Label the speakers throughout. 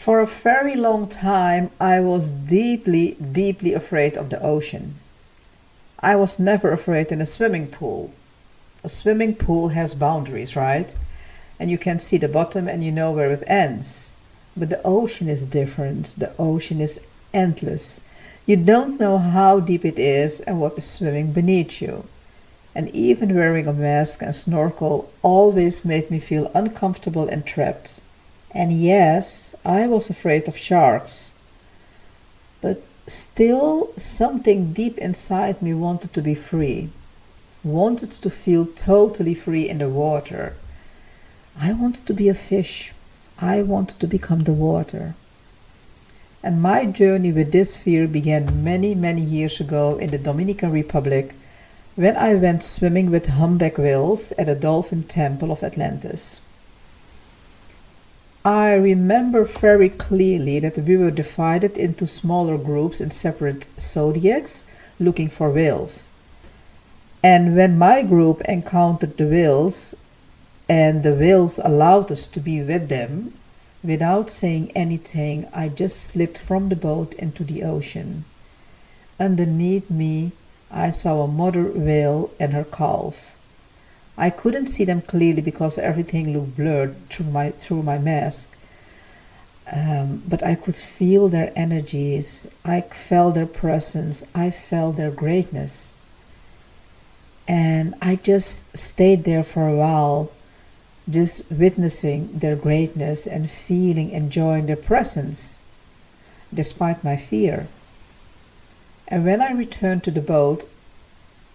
Speaker 1: For a very long time, I was deeply, deeply afraid of the ocean. I was never afraid in a swimming pool. A swimming pool has boundaries, right? And you can see the bottom and you know where it ends. But the ocean is different. The ocean is endless. You don't know how deep it is and what is swimming beneath you. And even wearing a mask and snorkel always made me feel uncomfortable and trapped. And yes, I was afraid of sharks. But still, something deep inside me wanted to be free, wanted to feel totally free in the water. I wanted to be a fish. I wanted to become the water. And my journey with this fear began many, many years ago in the Dominican Republic when I went swimming with humpback whales at a dolphin temple of Atlantis. I remember very clearly that we were divided into smaller groups in separate zodiacs looking for whales. And when my group encountered the whales and the whales allowed us to be with them, without saying anything, I just slipped from the boat into the ocean. Underneath me, I saw a mother whale and her calf. I couldn't see them clearly because everything looked blurred through my mask. But I could feel their energies. I felt their presence. I felt their greatness. And I just stayed there for a while, just witnessing their greatness and enjoying their presence, despite my fear. And when I returned to the boat,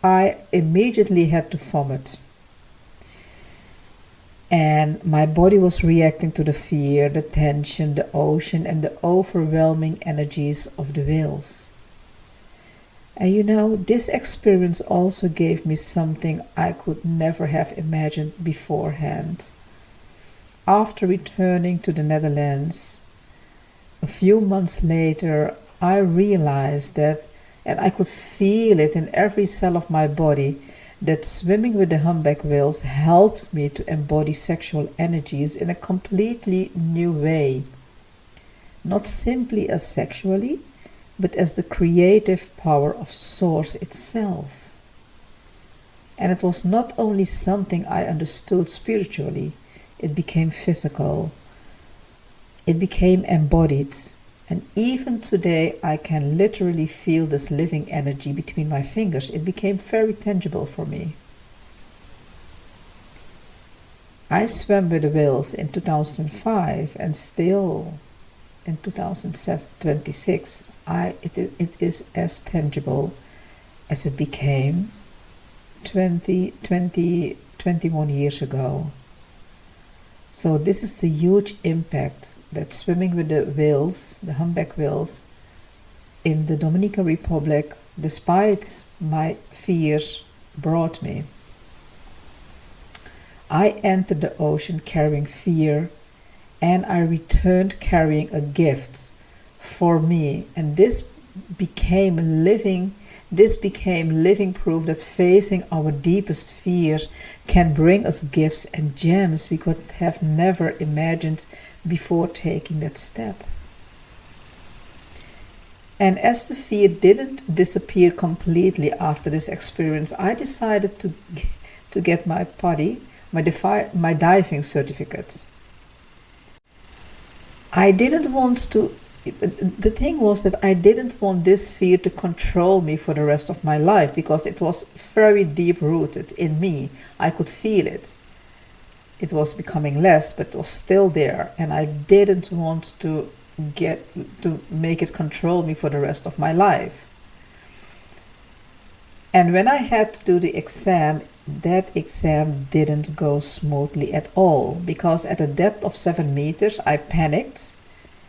Speaker 1: I immediately had to vomit. And my body was reacting to the fear, the tension, the ocean, and the overwhelming energies of the whales. And this experience also gave me something I could never have imagined beforehand. After returning to the Netherlands, a few months later, I realized that, and I could feel it in every cell of my body, that swimming with the humpback whales helped me to embody sexual energies in a completely new way. Not simply as sexually, but as the creative power of Source itself. And it was not only something I understood spiritually, it became physical. It became embodied. And even today, I can literally feel this living energy between my fingers. It became very tangible for me. I swam with the whales in 2005 and still in 2026, it is as tangible as it became 21 years ago. So this is the huge impact that swimming with the whales, the humpback whales, in the Dominican Republic, despite my fears, brought me. I entered the ocean carrying fear, and I returned carrying a gift for me. And this became living proof that facing our deepest fears can bring us gifts and gems we could have never imagined before taking that step. And as the fear didn't disappear completely after this experience, I decided to get my diving certificate. The thing was that I didn't want this fear to control me for the rest of my life because it was very deep rooted in me. I could feel it. It was becoming less, but it was still there, and I didn't want to make it control me for the rest of my life. And when I had to do the exam, that exam didn't go smoothly at all because at a depth of 7 meters, I panicked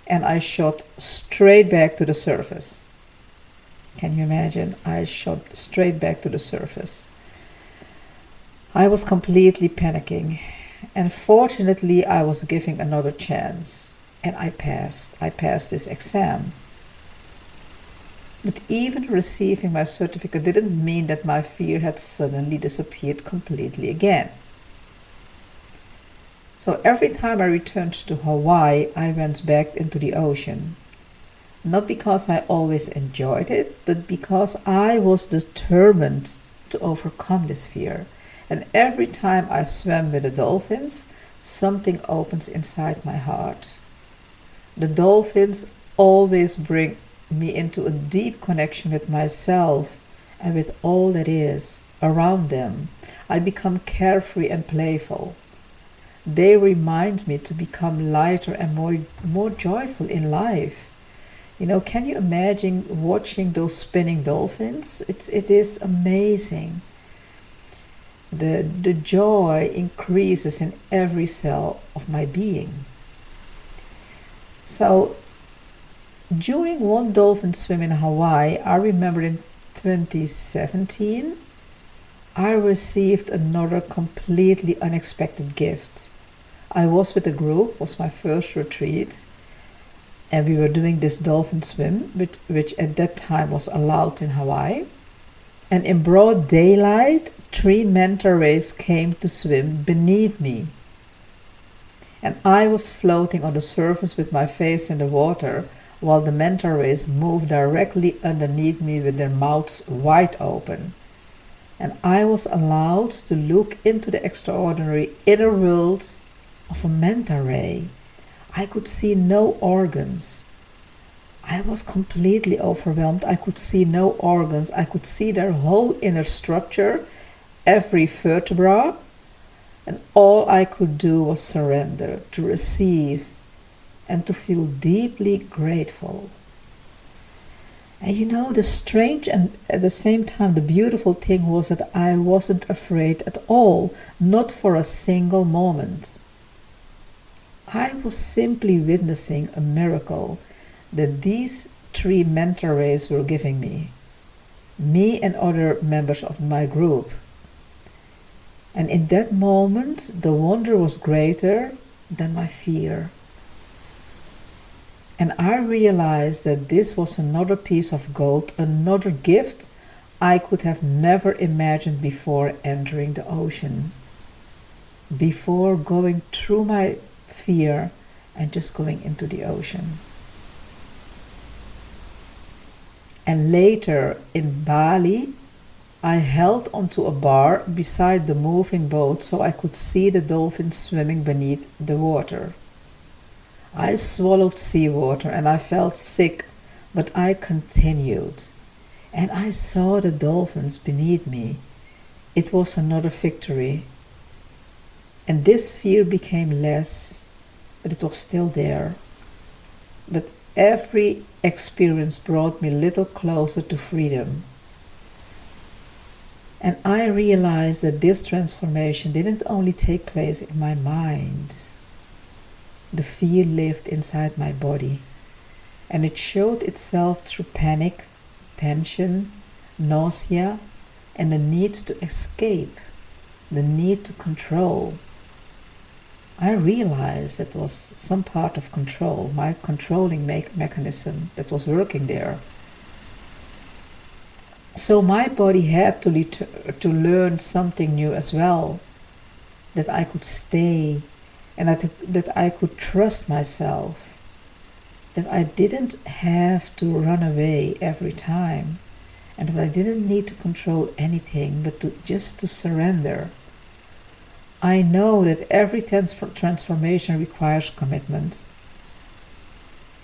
Speaker 1: and I shot straight back to the surface. Can you imagine? I shot straight back to the surface. I was completely panicking, and fortunately I was given another chance, and I passed. I passed this exam. But even receiving my certificate didn't mean that my fear had suddenly disappeared completely again. So every time I returned to Hawaii, I went back into the ocean. Not because I always enjoyed it, but because I was determined to overcome this fear. And every time I swam with the dolphins, something opens inside my heart. The dolphins always bring me into a deep connection with myself and with all that is around them. I become carefree and playful. They remind me to become lighter and more joyful in life. Can you imagine watching those spinning dolphins? It is amazing. The joy increases in every cell of my being. So during one dolphin swim in Hawaii, I remember in 2017, I received another completely unexpected gift. I was with a group, it was my first retreat, and we were doing this dolphin swim, which at that time was allowed in Hawaii. And in broad daylight, 3 manta rays came to swim beneath me. And I was floating on the surface with my face in the water, while the manta rays moved directly underneath me with their mouths wide open. And I was allowed to look into the extraordinary inner world of a manta ray. I could see no organs. I was completely overwhelmed. I could see no organs. I could see their whole inner structure, every vertebra, and all I could do was surrender, to receive, and to feel deeply grateful. And the strange and at the same time the beautiful thing was that I wasn't afraid at all, not for a single moment. I was simply witnessing a miracle that these 3 manta rays were giving me and other members of my group. And in that moment, the wonder was greater than my fear. And I realized that this was another piece of gold, another gift I could have never imagined before entering the ocean, before going through my fear and just going into the ocean. And later in Bali, I held onto a bar beside the moving boat so I could see the dolphins swimming beneath the water. I swallowed seawater and I felt sick, but I continued. And I saw the dolphins beneath me. It was another victory. And this fear became less, but it was still there. But every experience brought me a little closer to freedom. And I realized that this transformation didn't only take place in my mind. The fear lived inside my body, and it showed itself through panic, tension, nausea, and the need to escape, the need to control. I realized that was some part of control, my controlling mechanism that was working there. So my body had to learn something new as well, that I could stay and that I could trust myself, that I didn't have to run away every time, and that I didn't need to control anything, but just to surrender. I know that every transformation requires commitment.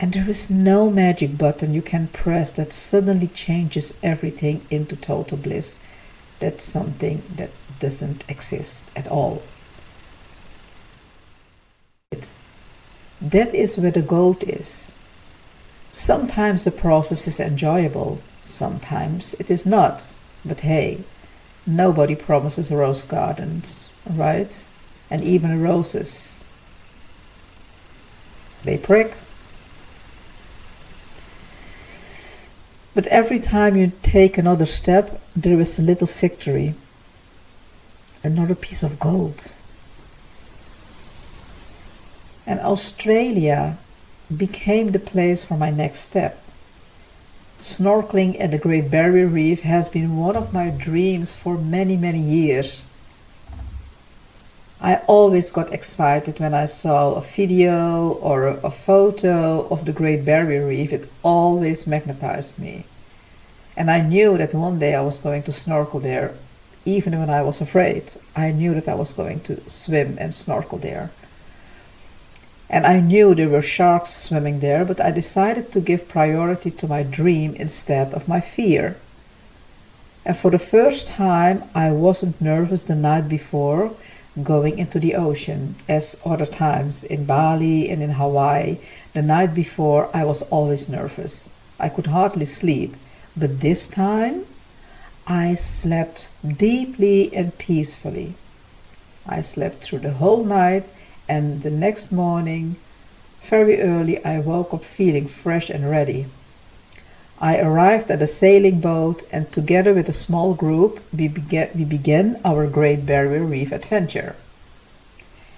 Speaker 1: And there is no magic button you can press that suddenly changes everything into total bliss. That's something that doesn't exist at all. That is where the gold is. Sometimes the process is enjoyable, sometimes it is not. But hey, nobody promises rose gardens, right? And even roses, they prick. But every time you take another step, there is a little victory, another piece of gold. And Australia became the place for my next step. Snorkeling at the Great Barrier Reef has been one of my dreams for many, many years. I always got excited when I saw a video or a photo of the Great Barrier Reef. It always magnetized me. And I knew that one day I was going to snorkel there, even when I was afraid. I knew that I was going to swim and snorkel there. And I knew there were sharks swimming there, but I decided to give priority to my dream instead of my fear. And for the first time, I wasn't nervous the night before going into the ocean, as other times in Bali and in Hawaii. The night before, I was always nervous. I could hardly sleep. But this time, I slept deeply and peacefully. I slept through the whole night, and the next morning, very early, I woke up feeling fresh and ready. I arrived at a sailing boat, and together with a small group, we began our Great Barrier Reef adventure.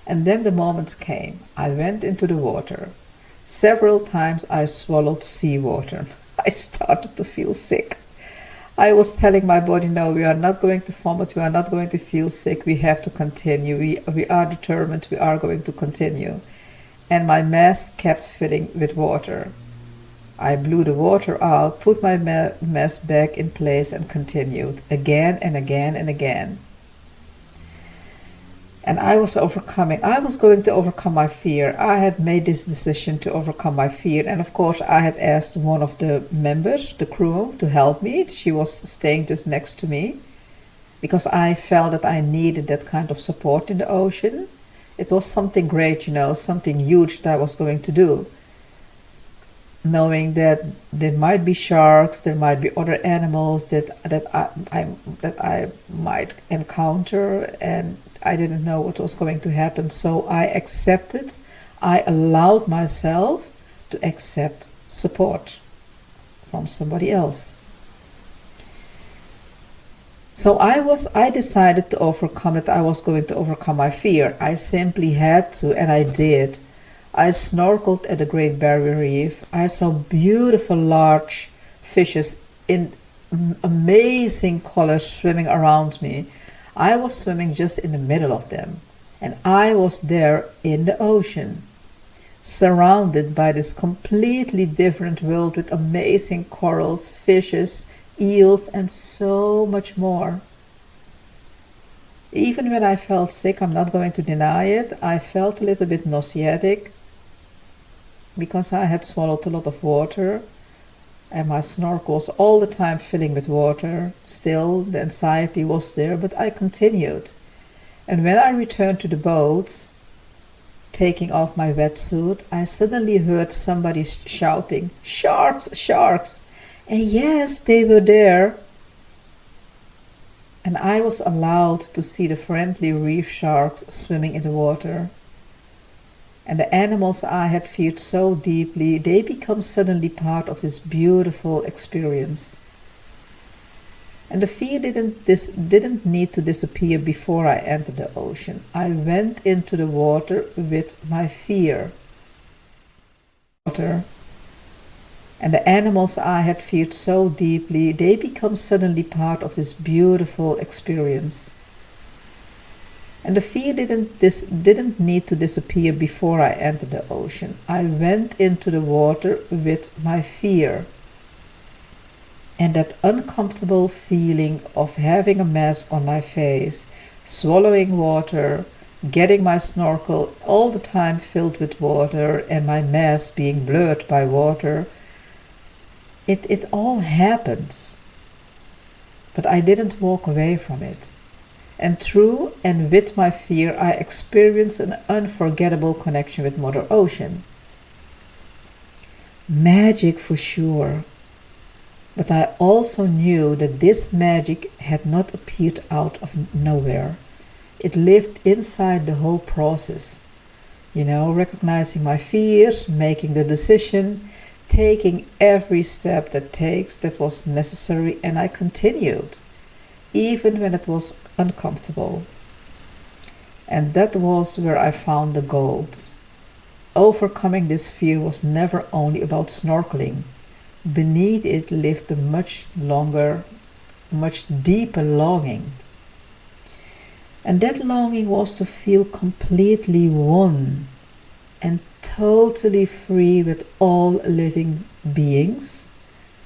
Speaker 1: And then the moment came. I went into the water. Several times I swallowed seawater. I started to feel sick. I was telling my body, no, we are not going to vomit, we are not going to feel sick, we have to continue, we are determined, we are going to continue. And my mask kept filling with water. I blew the water out, put my mask back in place and continued again and again and again. And I was going to overcome my fear. I had made this decision to overcome my fear. And of course, I had asked one of the members, the crew, to help me. She was staying just next to me because I felt that I needed that kind of support in the ocean. It was something great, something huge that I was going to do. Knowing that there might be sharks, there might be other animals that I might encounter, and I didn't know what was going to happen. So I allowed myself to accept support from somebody else. So I decided to overcome it. I was going to overcome my fear. I simply had to, and I did. I snorkeled at the Great Barrier Reef. I saw beautiful large fishes in amazing colors swimming around me. I was swimming just in the middle of them, and I was there in the ocean, surrounded by this completely different world with amazing corals, fishes, eels, and so much more. Even when I felt sick, I'm not going to deny it, I felt a little bit nauseatic because I had swallowed a lot of water and my snorkel was all the time filling with water. Still, the anxiety was there, but I continued. And when I returned to the boat, taking off my wetsuit, I suddenly heard somebody shouting, "Sharks, sharks!" And yes, they were there. And I was allowed to see the friendly reef sharks swimming in the water. And the animals I had feared so deeply, they become suddenly part of this beautiful experience. And the fear didn't need to disappear before I entered the ocean. I went into the water with my fear. And the animals I had feared so deeply, they become suddenly part of this beautiful experience. And the fear didn't need to disappear before I entered the ocean. I went into the water with my fear. And that uncomfortable feeling of having a mask on my face, swallowing water, getting my snorkel all the time filled with water, and my mask being blurred by water, it all happened. But I didn't walk away from it. And through and with my fear, I experienced an unforgettable connection with Mother Ocean. Magic for sure. But I also knew that this magic had not appeared out of nowhere. It lived inside the whole process. Recognizing my fears, making the decision, taking every step that was necessary, and I continued, even when it was uncomfortable. And that was where I found the gold. Overcoming this fear was never only about snorkeling. Beneath it lived a much longer, much deeper longing. And that longing was to feel completely one and totally free with all living beings,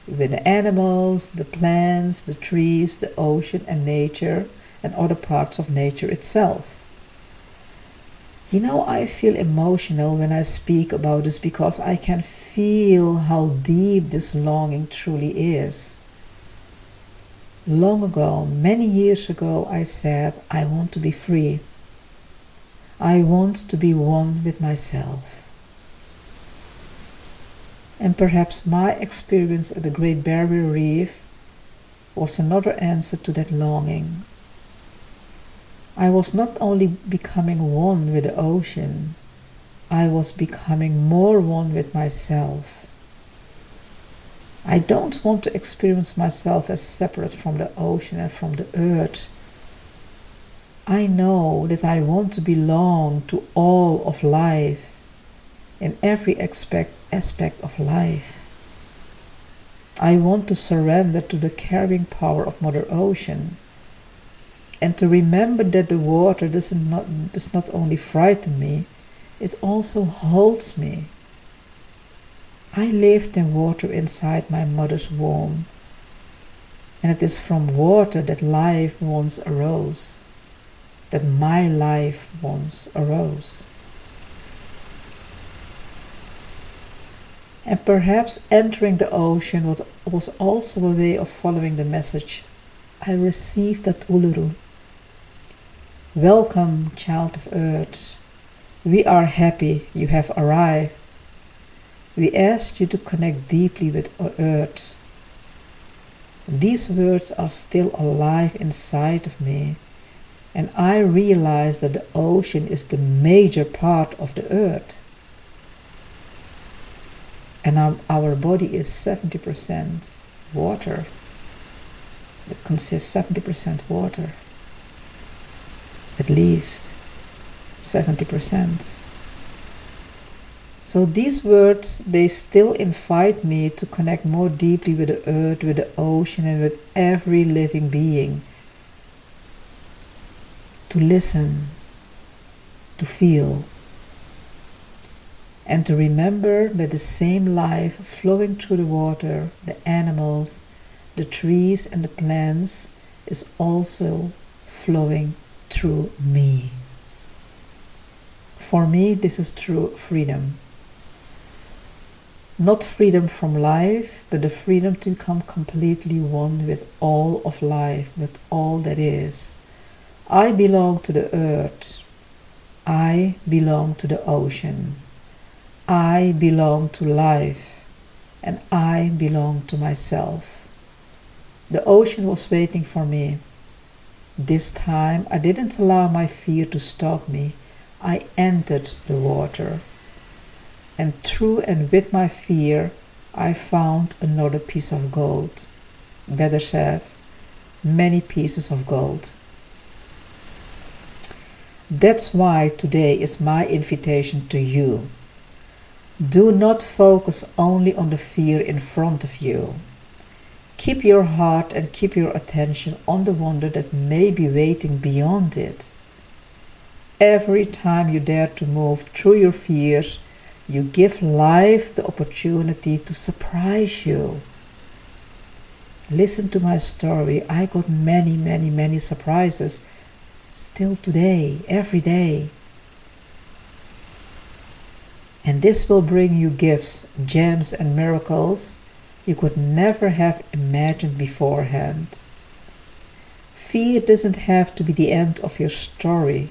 Speaker 1: with the animals, the plants, the trees, the ocean and nature and other parts of nature itself. I feel emotional when I speak about this because I can feel how deep this longing truly is. Long ago, many years ago, I said, I want to be free. I want to be one with myself. And perhaps my experience at the Great Barrier Reef was another answer to that longing. I was not only becoming one with the ocean, I was becoming more one with myself. I don't want to experience myself as separate from the ocean and from the earth. I know that I want to belong to all of life, in every aspect of life. I want to surrender to the carrying power of Mother Ocean, and to remember that the water does not only frighten me, it also holds me. I lived in water inside my mother's womb, and it is from water that life once arose, that my life once arose. And perhaps entering the ocean was also a way of following the message I received at Uluru. Welcome, child of Earth. We are happy you have arrived. We asked you to connect deeply with Earth. These words are still alive inside of me, and I realize that the ocean is the major part of the Earth. And our body is 70% water. It consists 70% water. At least 70%. So these words, they still invite me to connect more deeply with the earth, with the ocean, and with every living being. To listen, to feel, and to remember that the same life flowing through the water, the animals, the trees and the plants is also flowing through me. For me, this is true freedom. Not freedom from life, but the freedom to become completely one with all of life, with all that is. I belong to the earth. I belong to the ocean. I belong to life. And I belong to myself. The ocean was waiting for me. This time I didn't allow my fear to stop me. I entered the water. And through and with my fear, I found another piece of gold. Better said, many pieces of gold. That's why today is my invitation to you. Do not focus only on the fear in front of you. Keep your heart and keep your attention on the wonder that may be waiting beyond it. Every time you dare to move through your fears, you give life the opportunity to surprise you. Listen to my story. I got many, many, many surprises still today, every day. And this will bring you gifts, gems, and miracles you could never have imagined beforehand. Fear doesn't have to be the end of your story.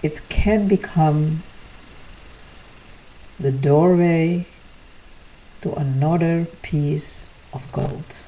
Speaker 1: It can become the doorway to another piece of gold.